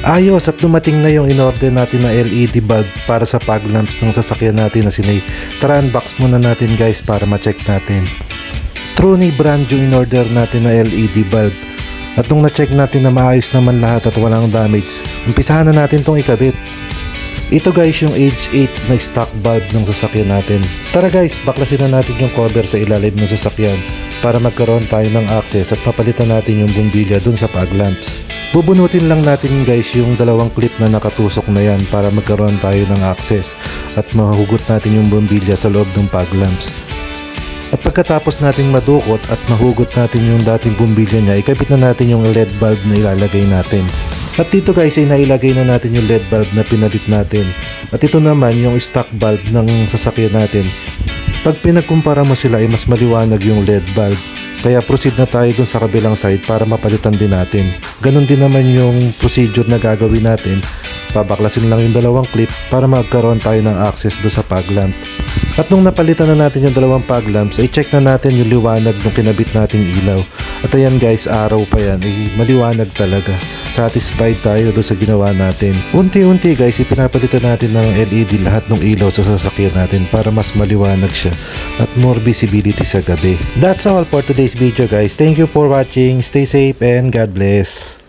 Ayos at dumating na yung in-order natin na LED bulb para sa fog lamps ng sasakyan natin na Sinay. Tara, unbox muna natin guys para ma-check natin. True brand yung in-order natin na LED bulb. At nung na-check natin na maayos naman lahat at walang damage, umpisahan na natin tong ikabit. Ito guys yung age 8 na stock bulb ng sasakyan natin. Tara guys, baklasin na natin yung cover sa ilalim ng sasakyan para magkaroon tayo ng access at papalitan natin yung bumbilya dun sa fog lamps. Bubunutin lang natin guys yung dalawang clip na nakatusok na yan para magkaroon tayo ng access at mahugot natin yung bumbilya sa loob ng fog lamps. At pagkatapos nating madukot at mahugot natin yung dating bumbilya niya, ikabit na natin yung LED bulb na ilalagay natin. At dito guys ay nailagay na natin yung LED bulb na pinalit natin. At ito naman yung stock bulb ng sasakyan natin. Pag pinagkumpara mo sila ay mas maliwanag yung LED bulb. Kaya proceed na tayo dun sa kabilang side para mapalitan din natin. Ganon din naman yung procedure na gagawin natin. Babaklasin lang yung dalawang clip para magkaroon tayo ng access do sa fog lamp. At nung napalitan na natin yung dalawang fog lamps, ay check na natin yung liwanag ng kinabit nating ilaw. At ayan guys, araw pa yan, ay maliwanag talaga. Satisfied tayo do sa ginawa natin. Unti-unti guys, ipinapalitan natin ng LED lahat ng ilaw sa sasakyan natin para mas maliwanag siya at more visibility sa gabi. That's all for today's video guys. Thank you for watching. Stay safe and God bless.